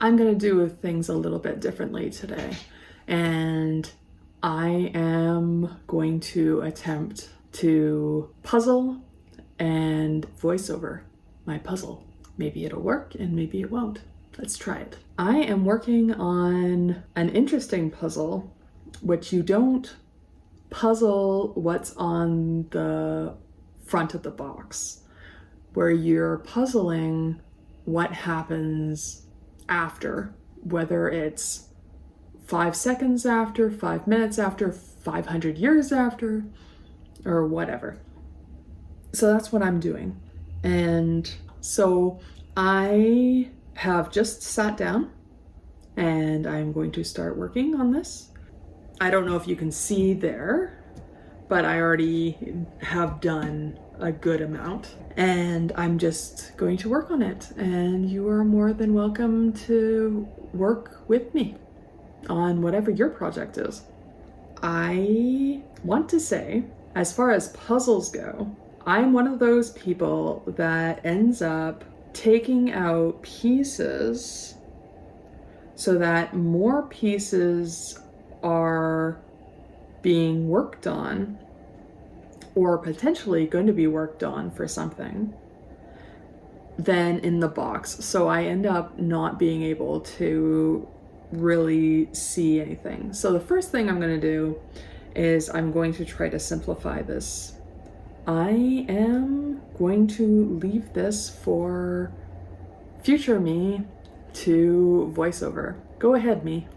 I'm going to do things a little bit differently today. And I am going to attempt to puzzle and voiceover my puzzle. Maybe it'll work and maybe it won't. Let's try it. I am working on an interesting puzzle, which you don't puzzle what's on the front of the box, where you're puzzling what happens after, whether it's 5 seconds after, 5 minutes after, 500 years after, or whatever. So that's what I'm doing. And so I have just sat down and I'm going to start working on this. I don't know if you can see there, but I already have done a good amount and I'm just going to work on it. And you are more than welcome to work with me on whatever your project is. I want to say, as far as puzzles go, I'm one of those people that ends up taking out pieces so that more pieces are being worked on or potentially going to be worked on for something than in the box. So I end up not being able to really see anything. So the first thing I'm going to do is I'm going to try to simplify this. I am going to leave this for future me to voiceover. Go ahead, me.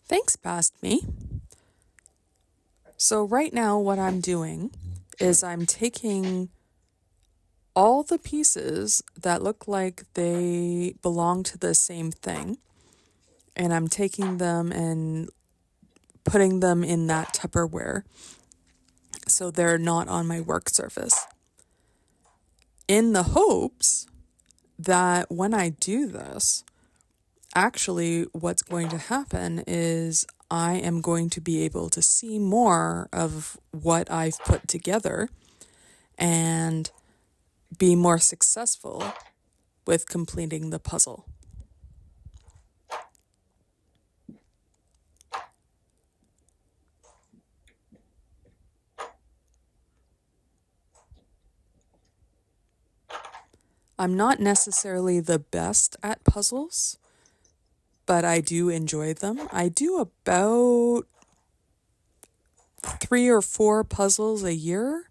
Thanks, past me. So right now what I'm doing is I'm taking all the pieces that look like they belong to the same thing, and I'm taking them and putting them in that Tupperware so they're not on my work surface, in the hopes that when I do this, actually what's going to happen is I am going to be able to see more of what I've put together and be more successful with completing the puzzle. I'm not necessarily the best at puzzles, but I do enjoy them. I do about 3 or 4 puzzles a year.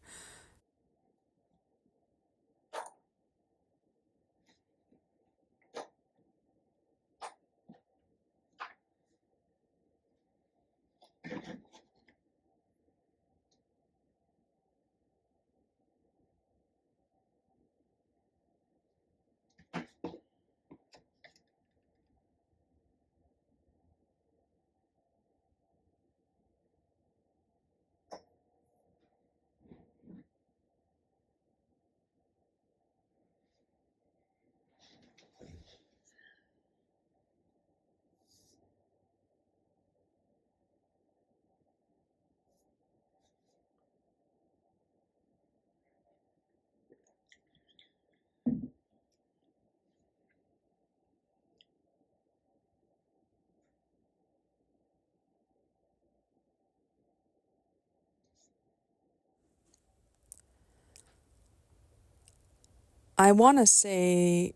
I want to say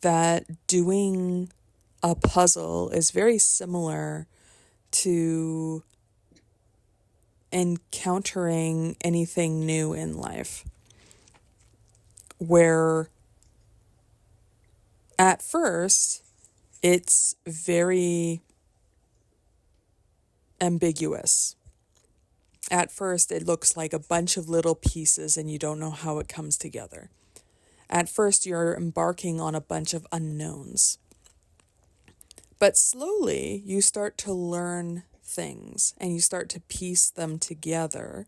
that doing a puzzle is very similar to encountering anything new in life, where at first it's very ambiguous. At first it looks like a bunch of little pieces and you don't know how it comes together. At first you're embarking on a bunch of unknowns. But slowly you start to learn things and you start to piece them together.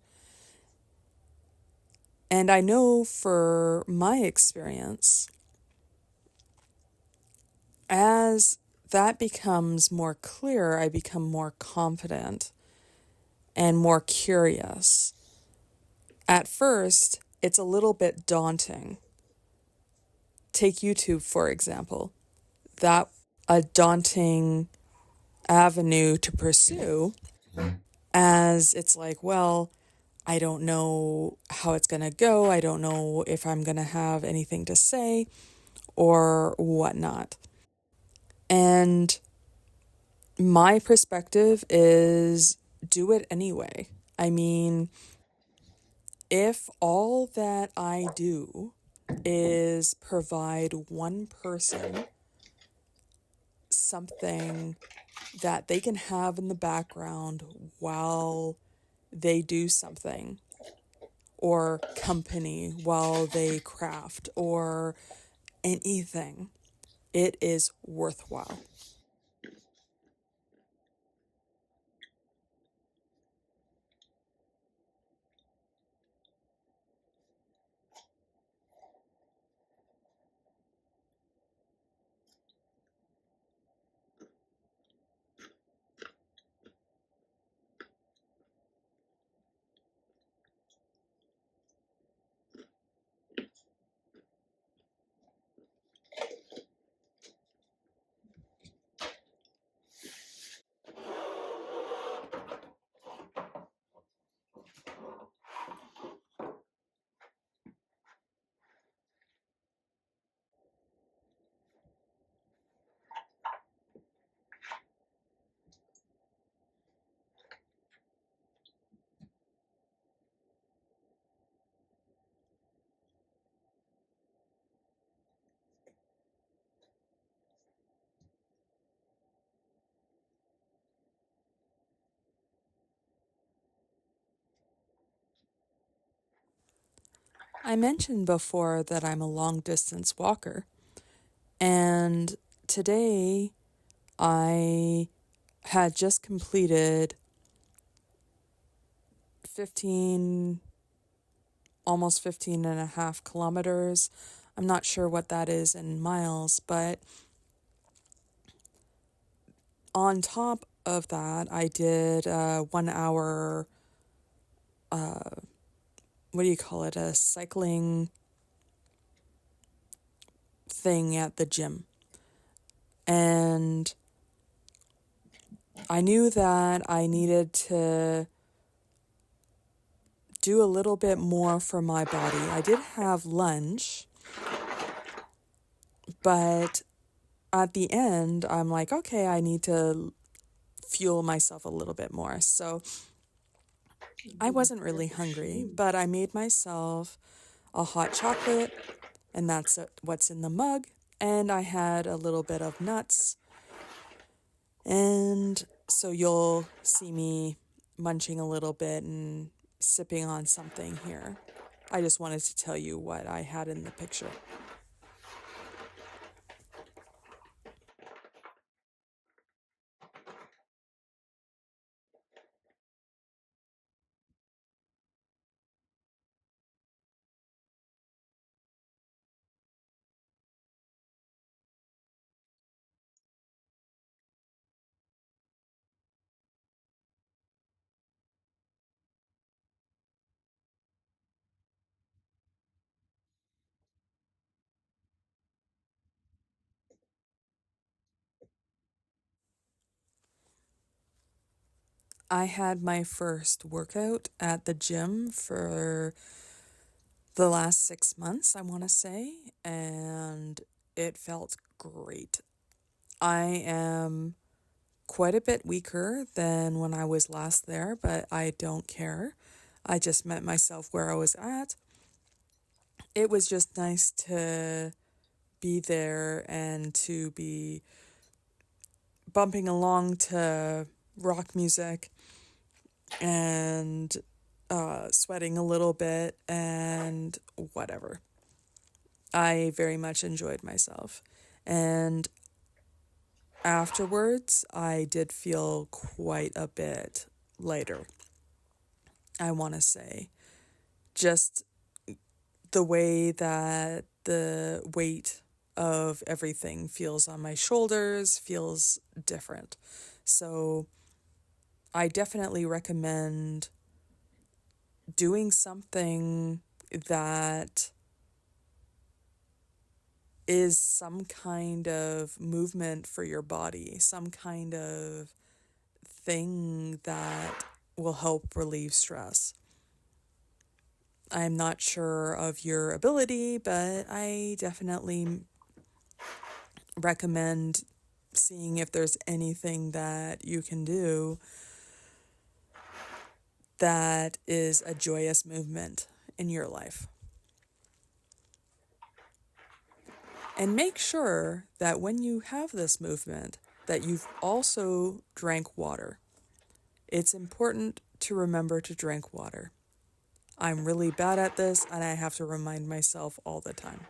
And I know for my experience, as that becomes more clear, I become more confident and more curious. At first, it's a little bit daunting. Take YouTube, for example. That a daunting avenue to pursue, as it's like, well, I don't know how it's going to go. I don't know if I'm going to have anything to say or whatnot. And my perspective is do it anyway. I mean, if all that I do is provide one person something that they can have in the background while they do something, or company while they craft, or anything, it is worthwhile. I mentioned before that I'm a long distance walker, and today I had just completed 15, almost 15 and a half kilometers. I'm not sure what that is in miles, but on top of that, I did a 1 hour, what do you call it, a cycling thing at the gym. And I knew that I needed to do a little bit more for my body. I did have lunch, but at the end, I'm like, okay, I need to fuel myself a little bit more. So I wasn't really hungry, but I made myself a hot chocolate, and that's what's in the mug. And I had a little bit of nuts. And so you'll see me munching a little bit and sipping on something here. I just wanted to tell you what I had in the picture. I had my first workout at the gym for the last 6 months, I want to say, and it felt great. I am quite a bit weaker than when I was last there, but I don't care. I just met myself where I was at. It was just nice to be there and to be bumping along to rock music and sweating a little bit and whatever. I very much enjoyed myself. And afterwards, I did feel quite a bit lighter, I want to say. Just the way that the weight of everything feels on my shoulders, feels different. So I definitely recommend doing something that is some kind of movement for your body, some kind of thing that will help relieve stress. I'm not sure of your ability, but I definitely recommend seeing if there's anything that you can do that is a joyous movement in your life. And make sure that when you have this movement, that you've also drank water. It's important to remember to drink water. I'm really bad at this, and I have to remind myself all the time.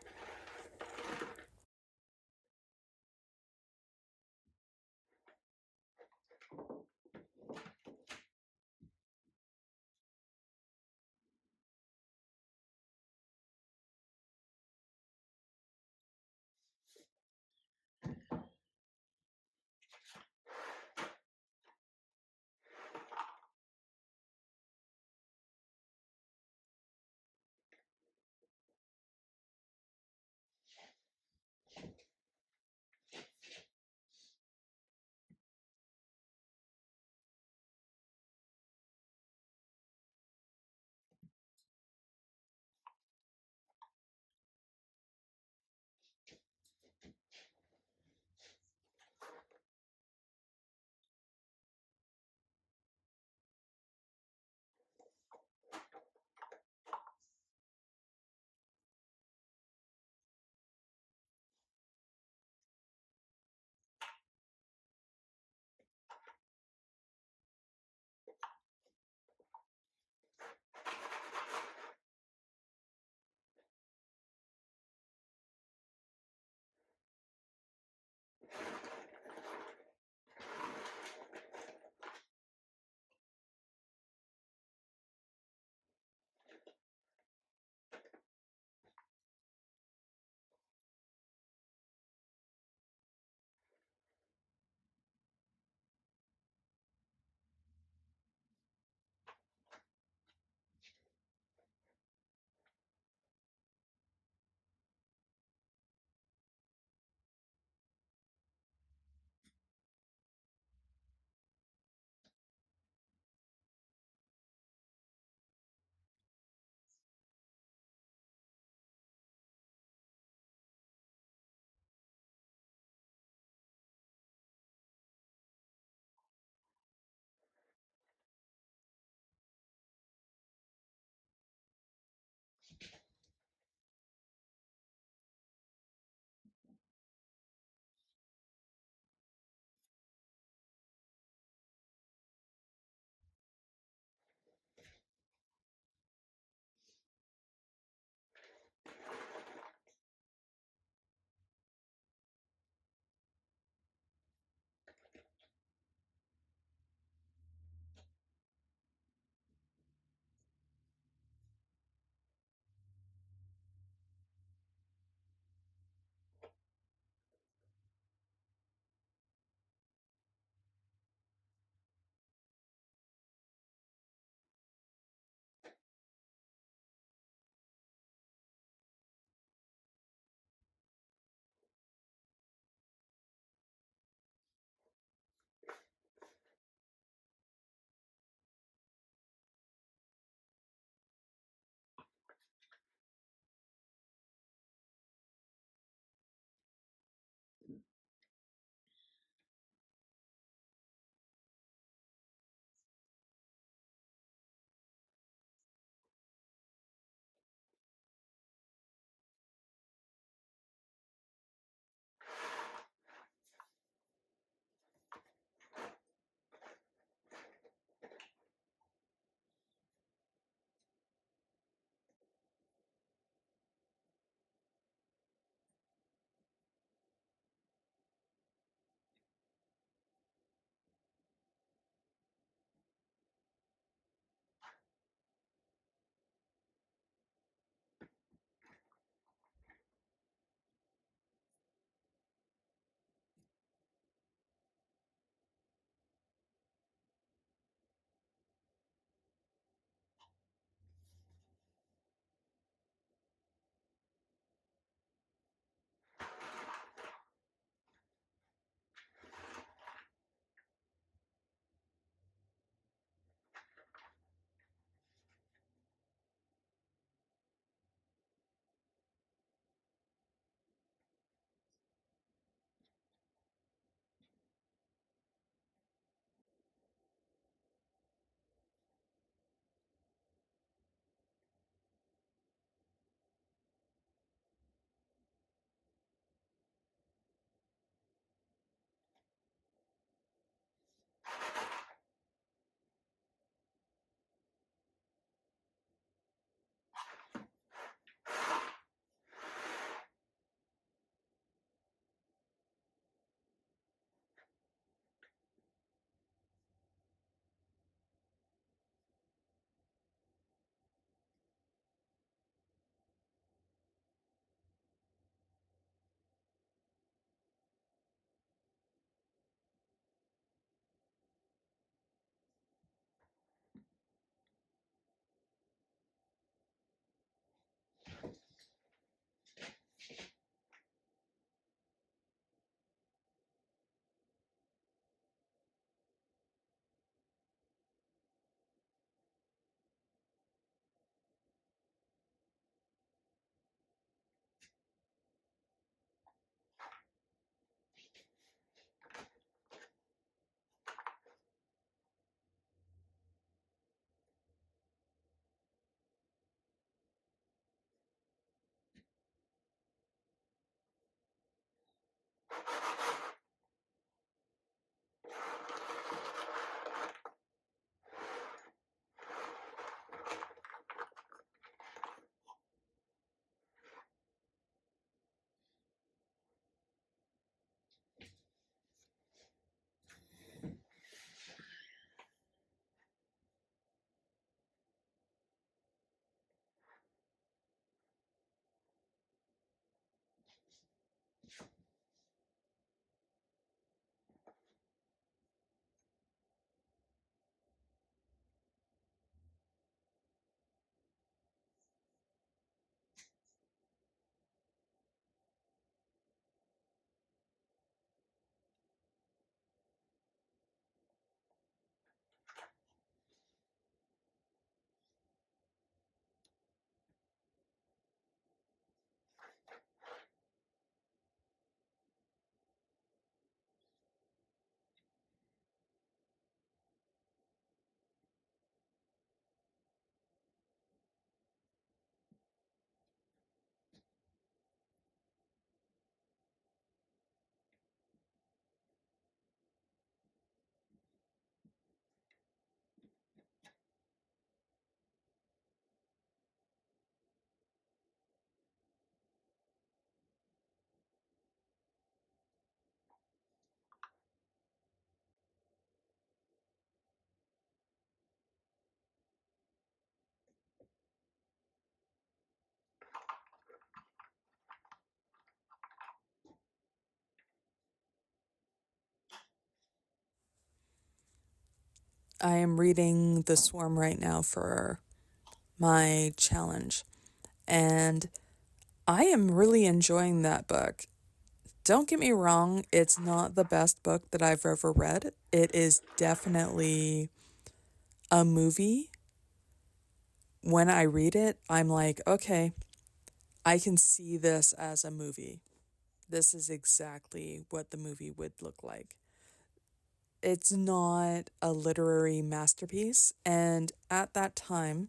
I am reading The Swarm right now for my challenge, and I am really enjoying that book. Don't get me wrong, it's not the best book that I've ever read. It is definitely a movie. When I read it, I'm like, okay, I can see this as a movie. This is exactly what the movie would look like. It's not a literary masterpiece, and at that time,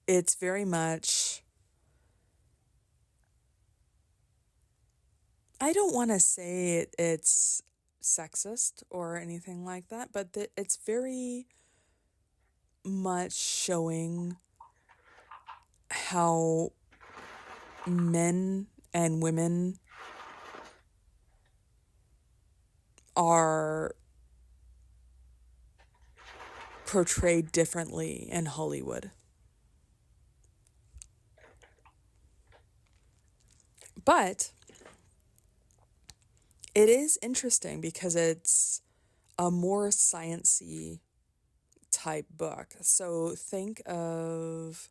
it's very much, I don't want to say it's sexist or anything like that, but it's very much showing how men and women are portrayed differently in Hollywood. But it is interesting because it's a more sciencey type book. So think of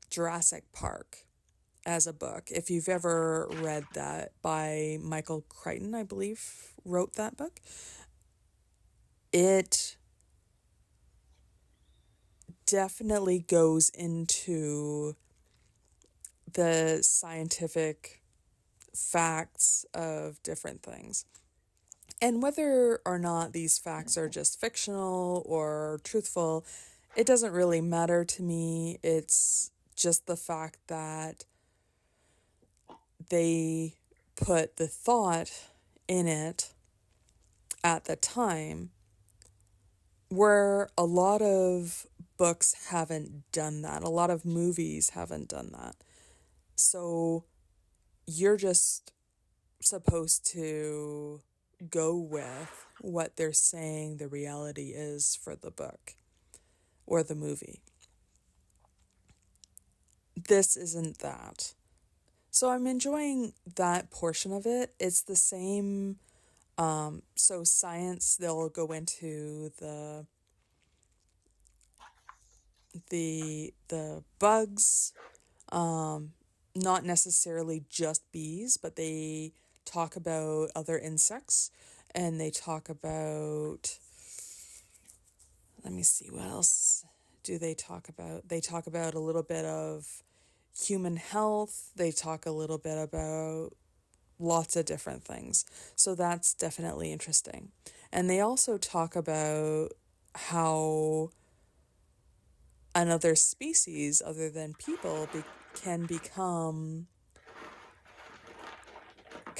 Jurassic Park as a book. If you've ever read that, by Michael Crichton, I believe, wrote that book. It definitely goes into the scientific facts of different things. And whether or not these facts are just fictional or truthful, it doesn't really matter to me. It's just the fact that they put the thought in it at the time, where a lot of books haven't done that. A lot of movies haven't done that. So you're just supposed to go with what they're saying the reality is for the book or the movie. This isn't that. So I'm enjoying that portion of it. It's the same. So science, they'll go into the bugs, not necessarily just bees, but they talk about other insects, and they talk about, let me see, what else do they talk about? They talk about a little bit of human health. They talk a little bit about lots of different things. So that's definitely interesting. And they also talk about how another species other than people can become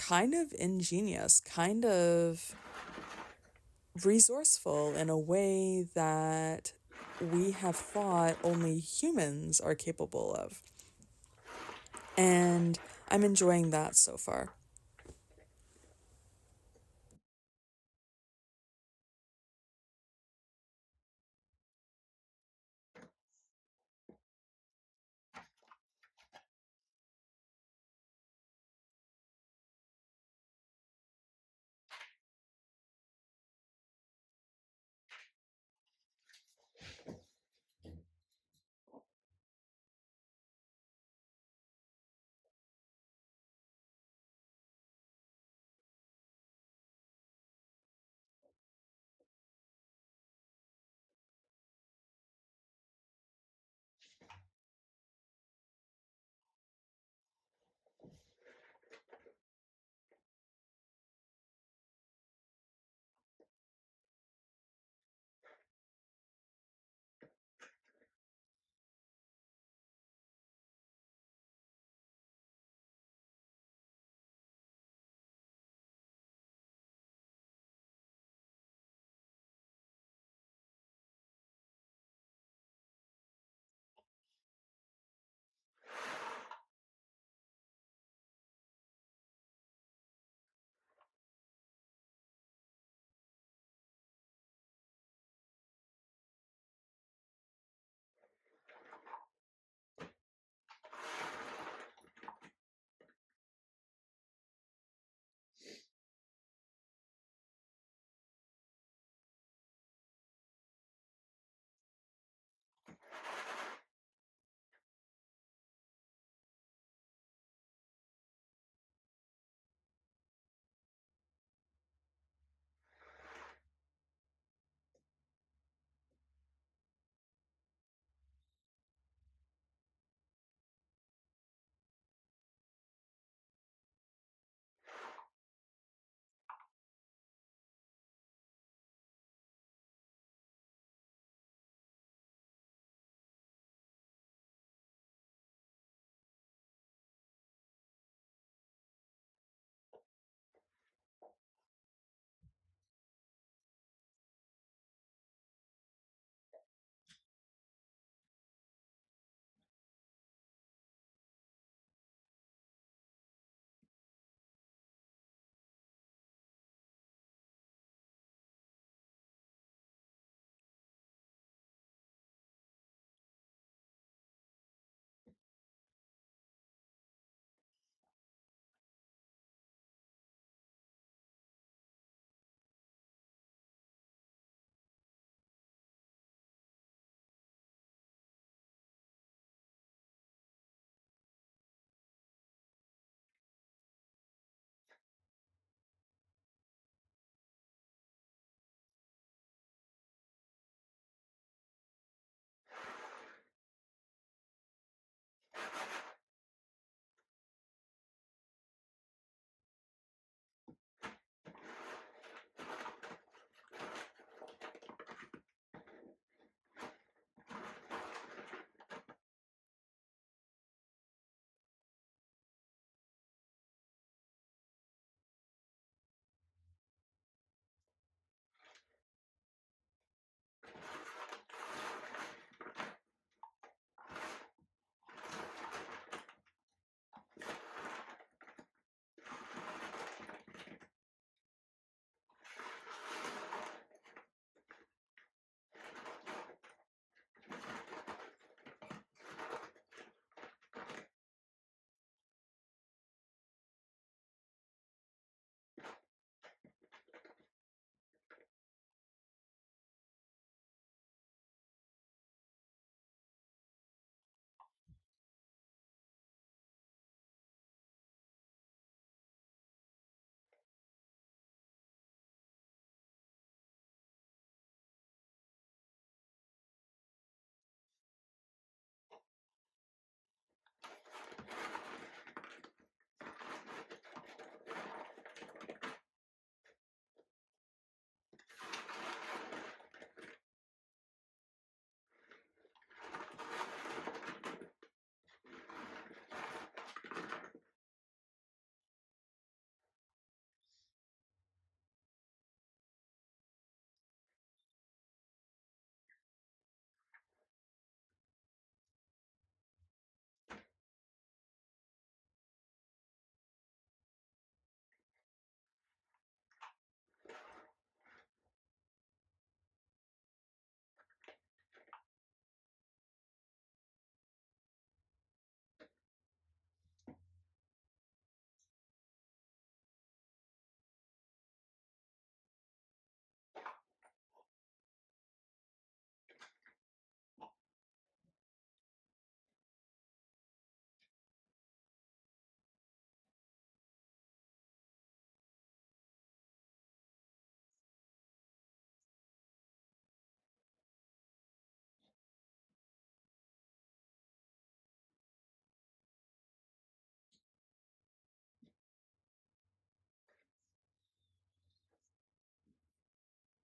kind of ingenious, kind of resourceful in a way that we have thought only humans are capable of. And I'm enjoying that so far.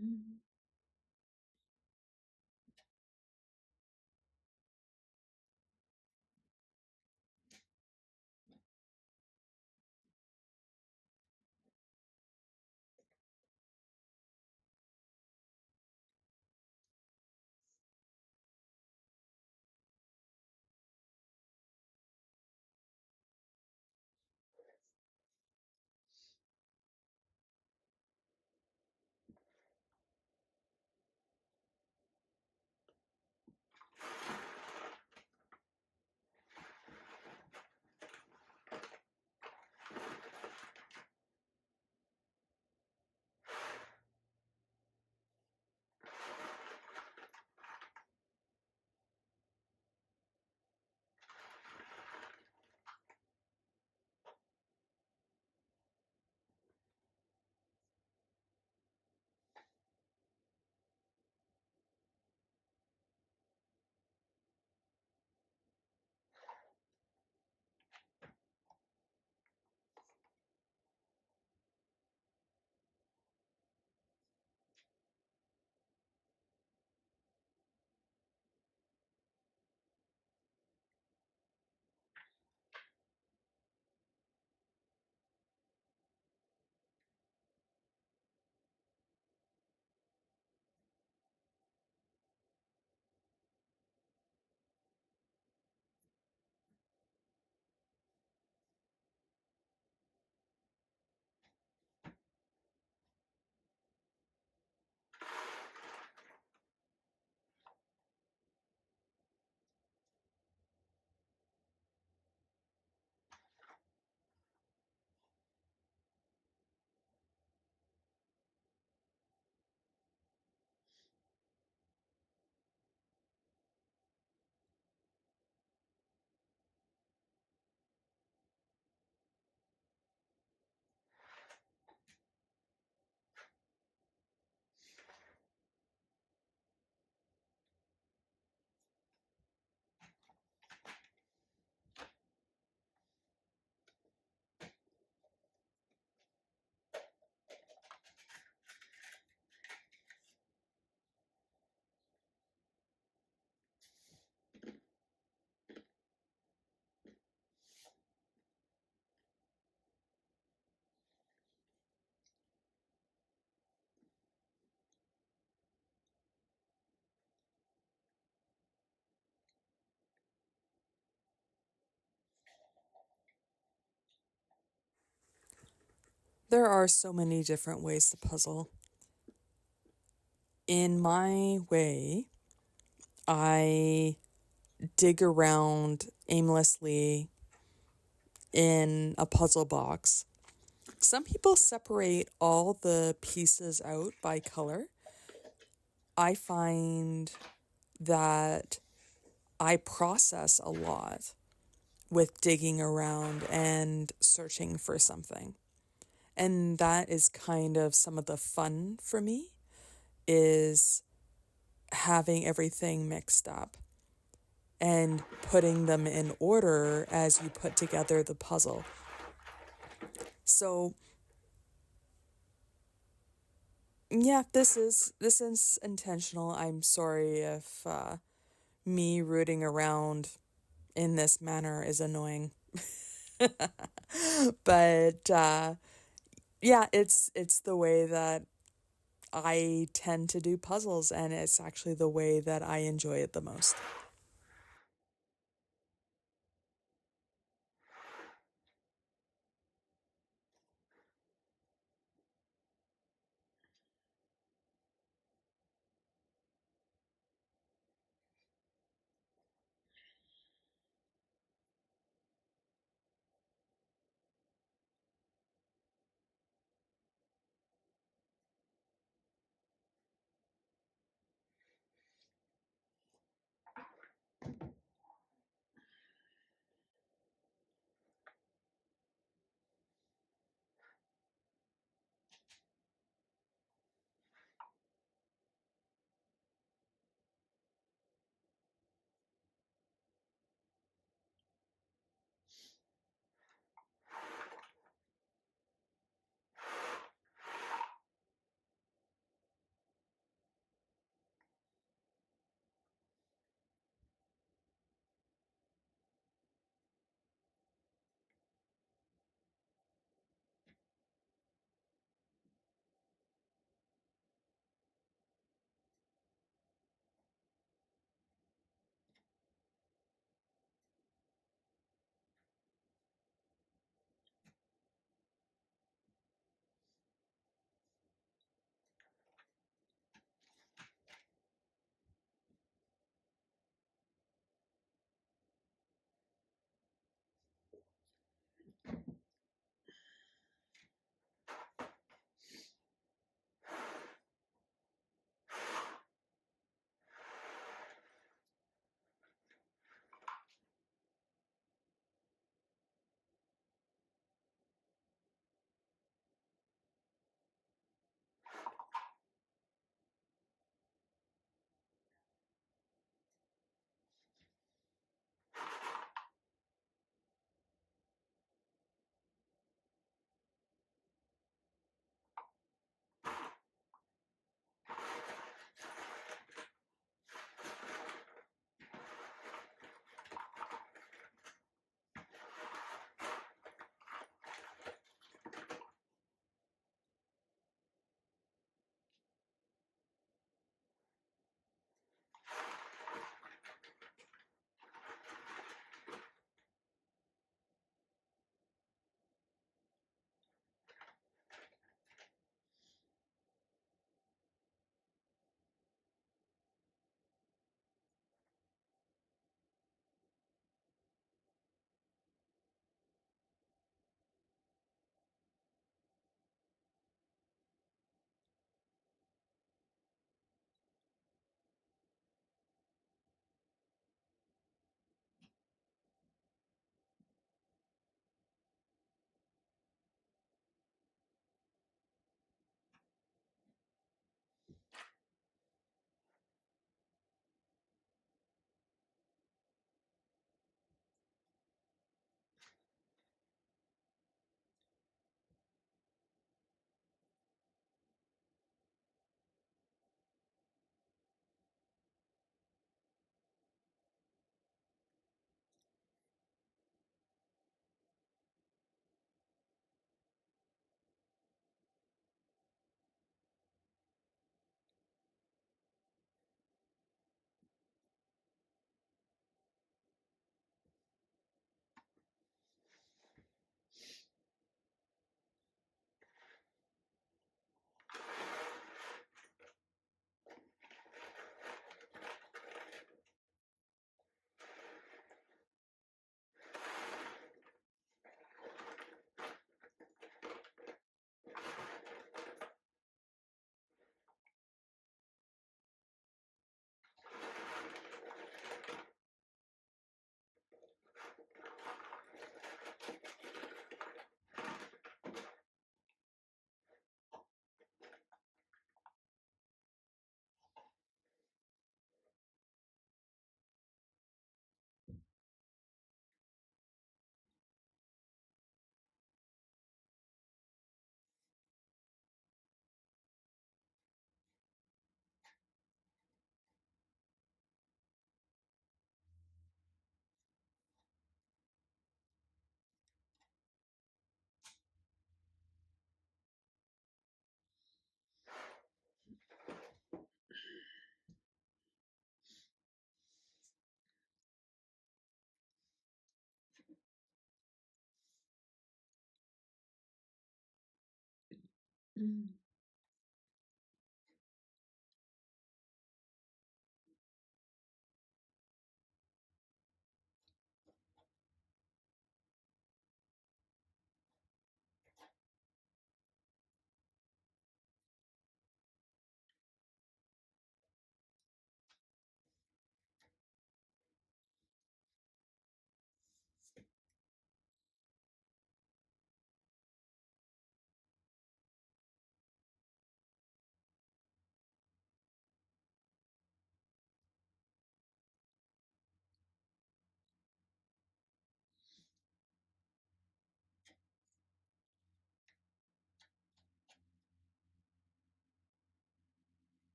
Mhm. There are so many different ways to puzzle. In my way, I dig around aimlessly in a puzzle box. Some people separate all the pieces out by color. I find that I process a lot with digging around and searching for something. And that is kind of some of the fun for me, is having everything mixed up and putting them in order as you put together the puzzle. So yeah, this is intentional. I'm sorry if me rooting around in this manner is annoying. But yeah, it's the way that I tend to do puzzles, and it's actually the way that I enjoy it the most. Mm.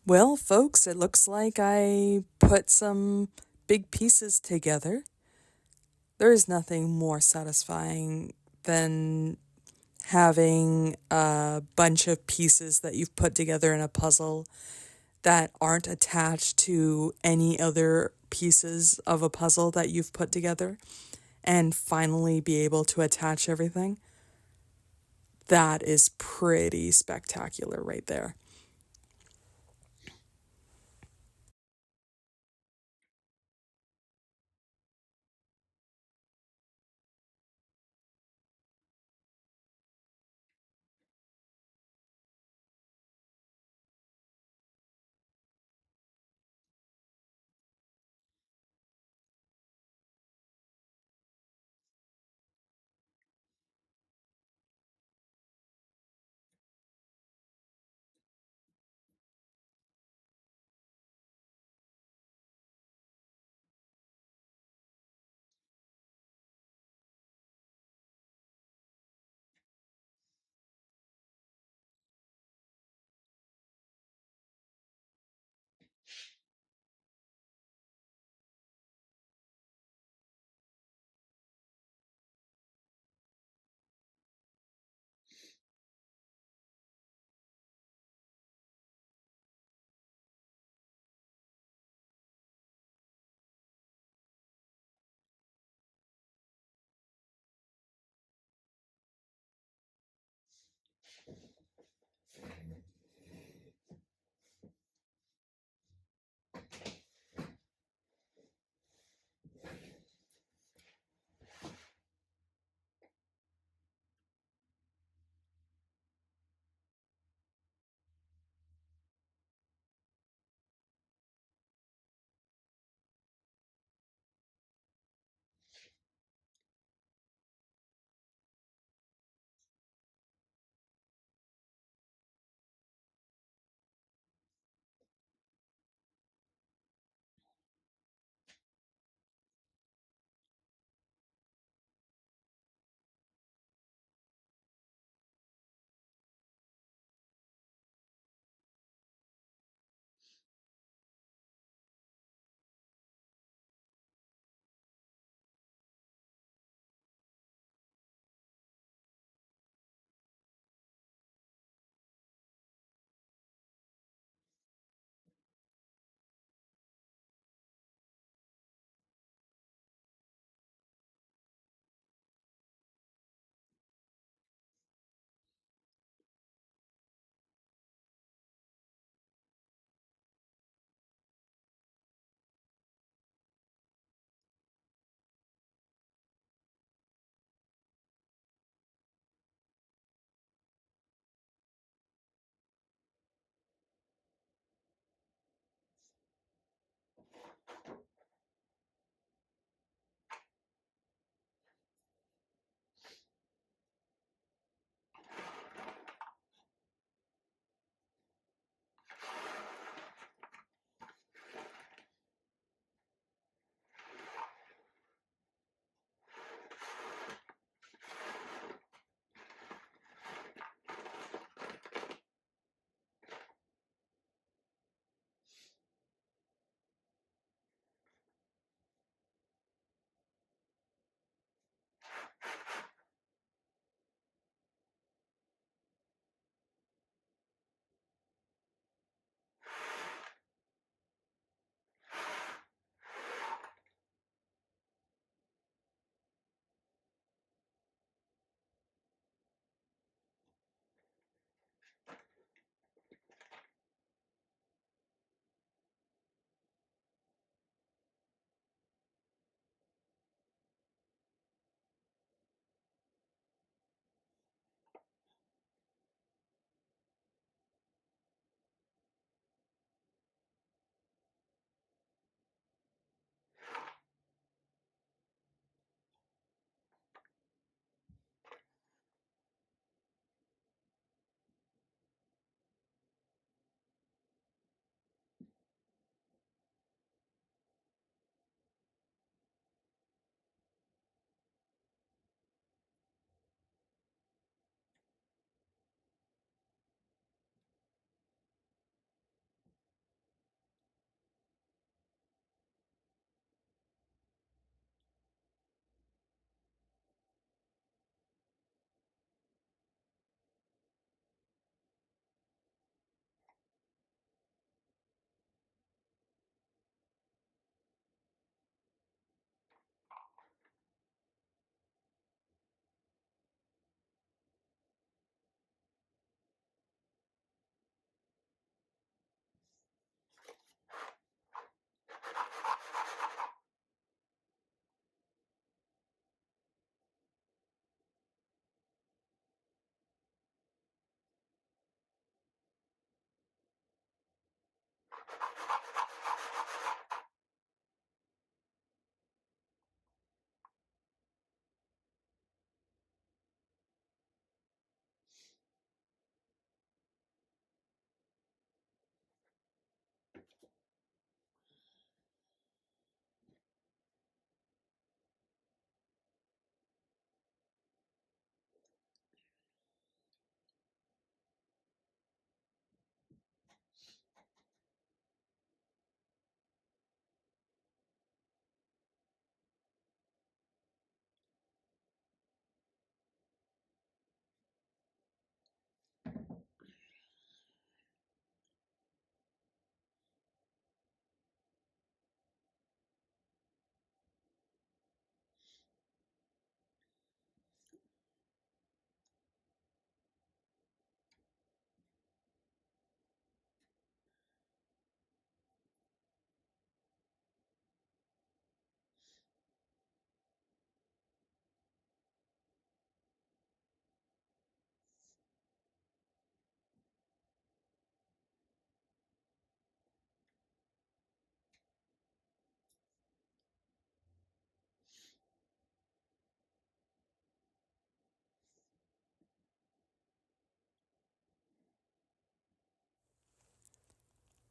Well, folks, it looks like I put some big pieces together. There is nothing more satisfying than having a bunch of pieces that you've put together in a puzzle that aren't attached to any other pieces of a puzzle that you've put together and finally be able to attach everything. That is pretty spectacular right there.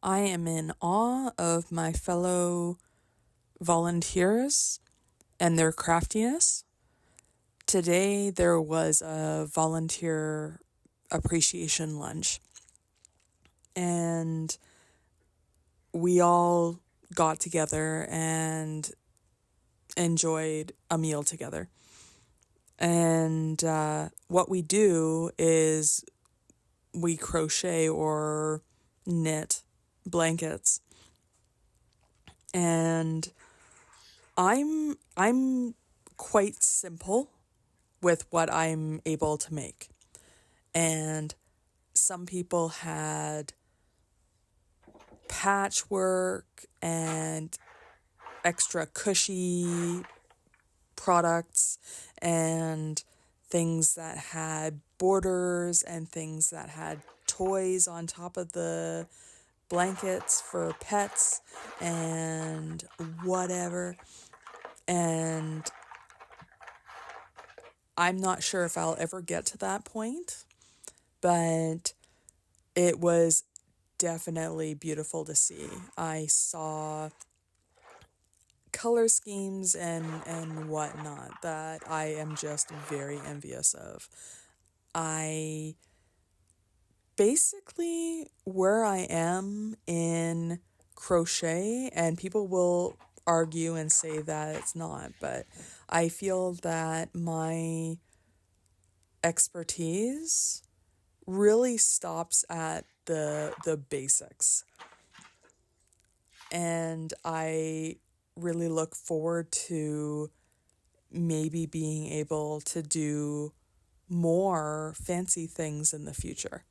I am in awe of my fellow volunteers and their craftiness. Today there was a volunteer appreciation lunch, and we all got together and enjoyed a meal together. And what we do is we crochet or knit blankets. And I'm quite simple with what I'm able to make. And some people had patchwork and extra cushy products and things that had borders and things that had toys on top of the blankets for pets and whatever. And I'm not sure if I'll ever get to that point, but it was definitely beautiful to see. I saw color schemes and whatnot that I am just very envious of. I basically, where I am in crochet, and people will argue and say that it's not, but I feel that my expertise really stops at the basics. And I really look forward to maybe being able to do more fancy things in the future.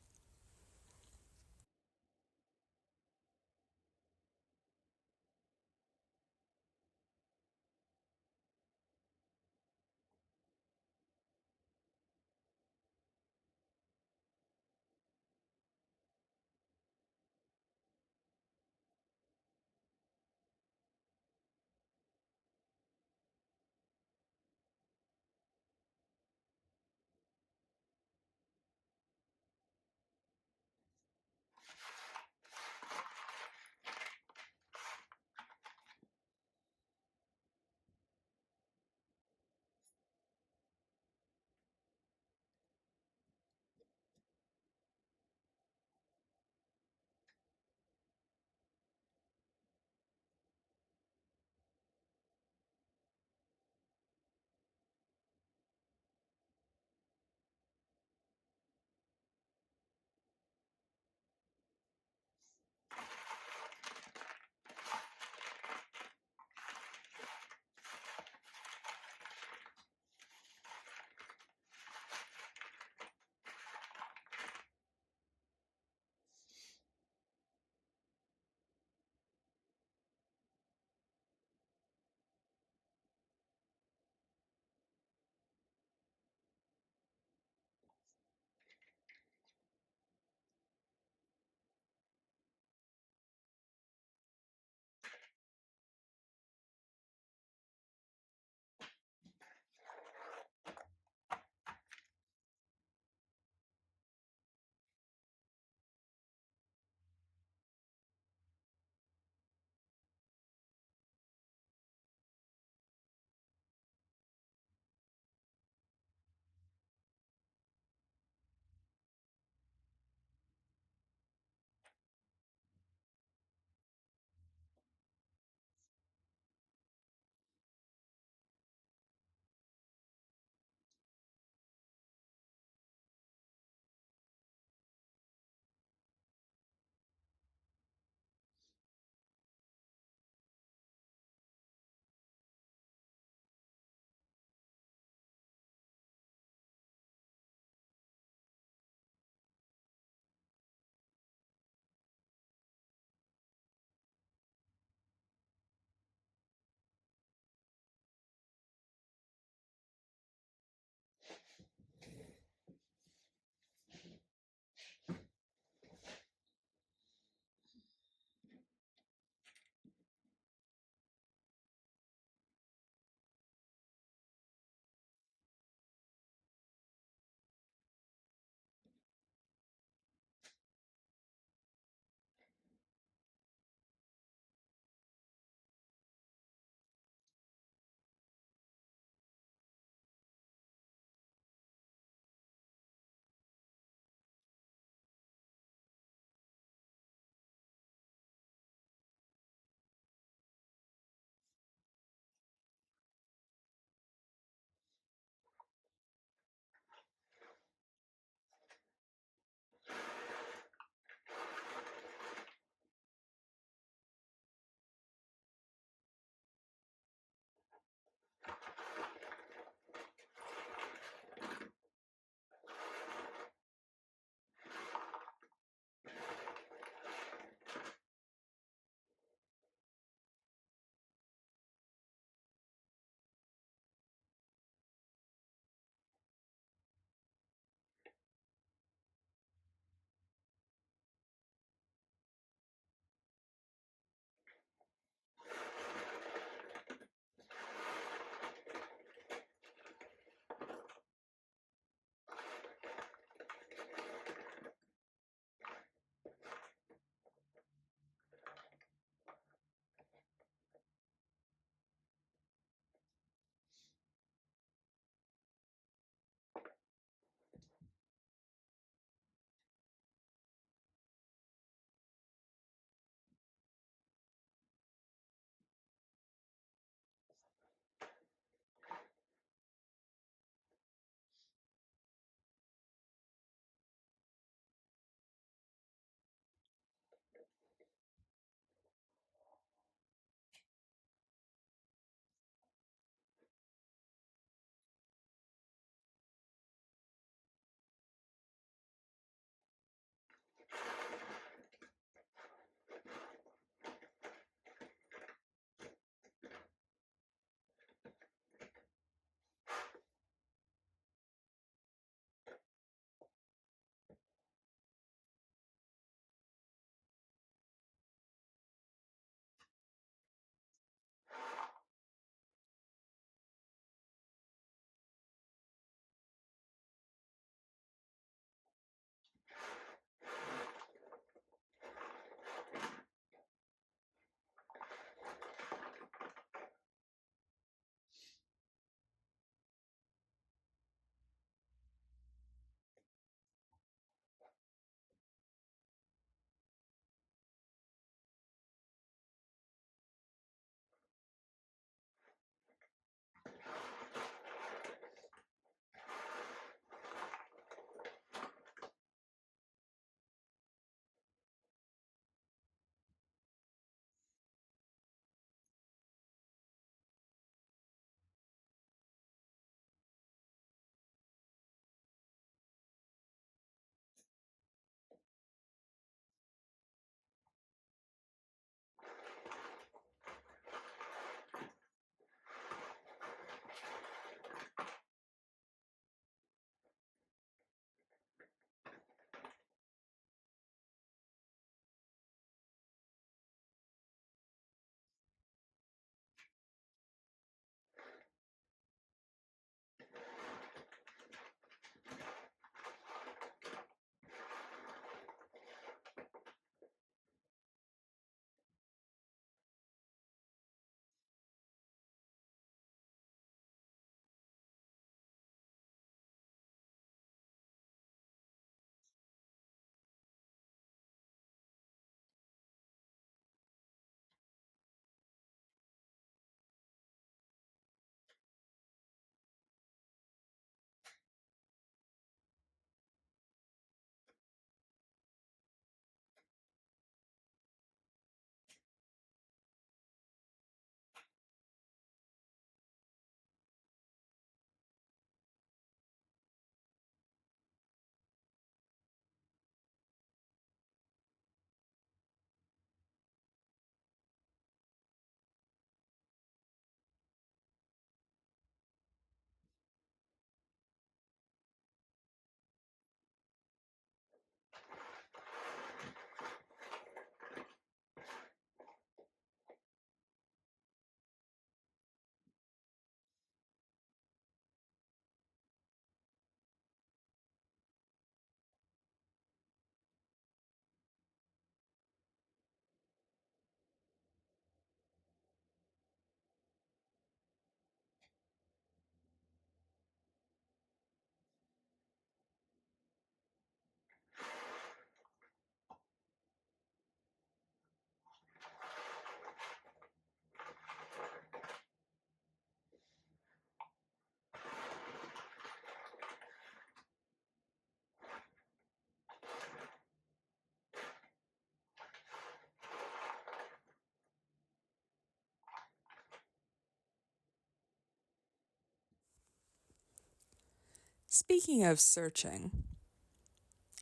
Speaking of searching,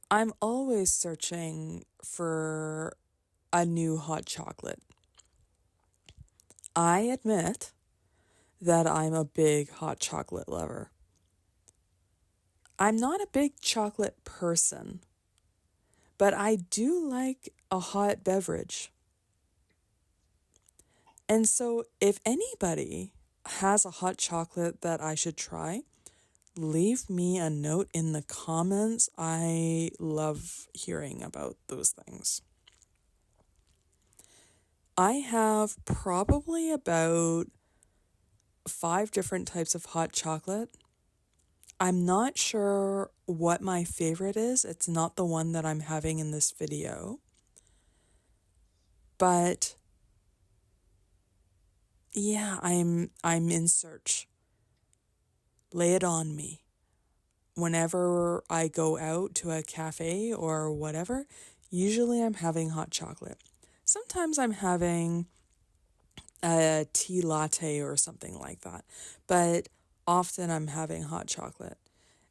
I'm always searching for a new hot chocolate. I admit that I'm a big hot chocolate lover. I'm not a big chocolate person, but I do like a hot beverage. And so if anybody has a hot chocolate that I should try, leave me a note in the comments. I love hearing about those things. I have probably about 5 different types of hot chocolate. I'm not sure what my favorite is. It's not the one that I'm having in this video. But yeah, I'm in search. Lay it on me. Whenever I go out to a cafe or whatever, usually I'm having hot chocolate. Sometimes I'm having a tea latte or something like that, but often I'm having hot chocolate.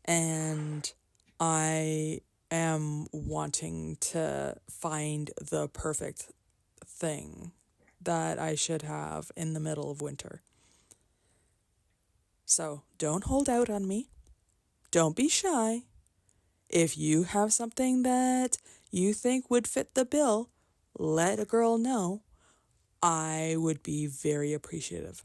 And I am wanting to find the perfect thing that I should have in the middle of winter. So don't hold out on me. Don't be shy. If you have something that you think would fit the bill, let a girl know. I would be very appreciative.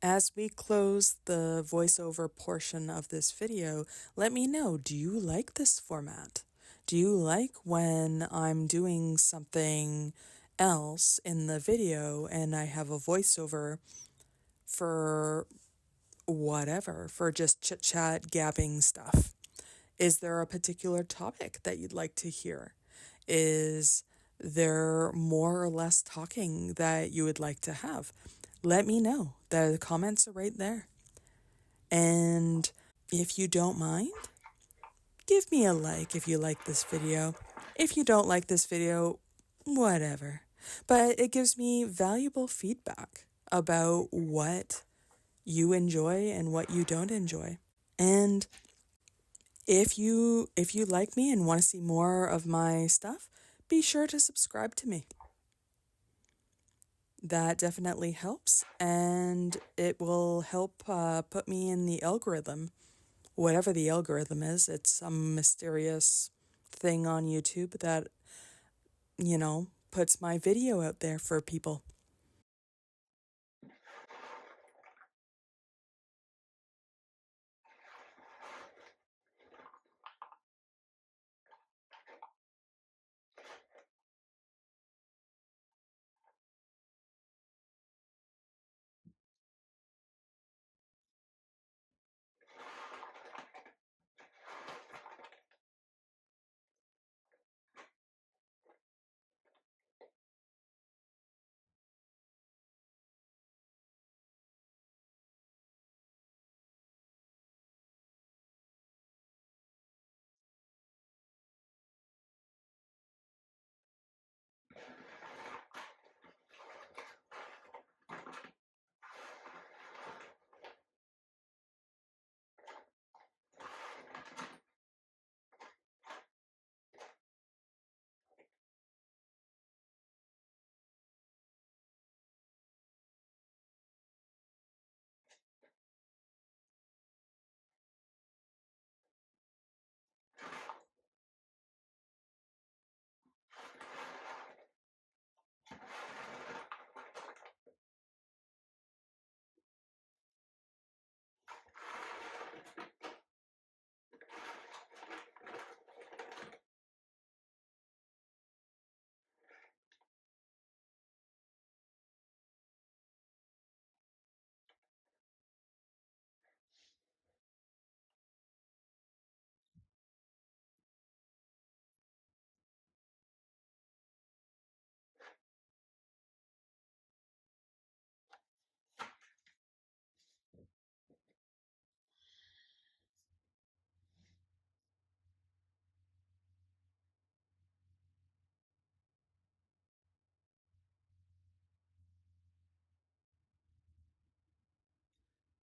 As we close the voiceover portion of this video, let me know, do you like this format? Do you like when I'm doing something else in the video and I have a voiceover for whatever, for just chit chat, gabbing stuff? Is there a particular topic that you'd like to hear? Is there more or less talking that you would like to have? Let me know. The comments are right there. And if you don't mind, give me a like if you like this video. If you don't like this video, whatever. But it gives me valuable feedback about what you enjoy and what you don't enjoy. And if you like me and want to see more of my stuff, be sure to subscribe to me. That definitely helps, and it will help put me in the algorithm. Whatever the algorithm is, it's some mysterious thing on YouTube that, puts my video out there for people.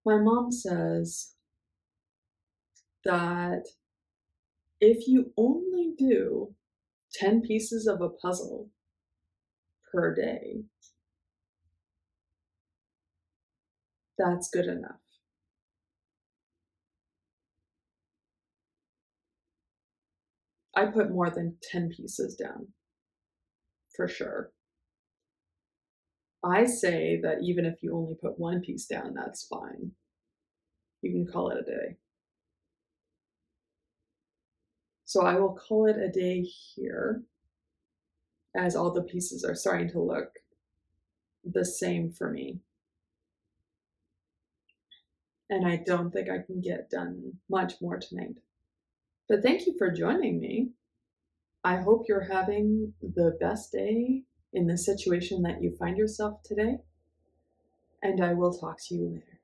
My mom says that if you only do 10 pieces of a puzzle per day, that's good enough. I put more than 10 pieces down, for sure. I say that even if you only put one piece down, that's fine. You can call it a day. So I will call it a day here, as all the pieces are starting to look the same for me. And I don't think I can get done much more tonight. But thank you for joining me. I hope you're having the best day in the situation that you find yourself today. And I will talk to you later.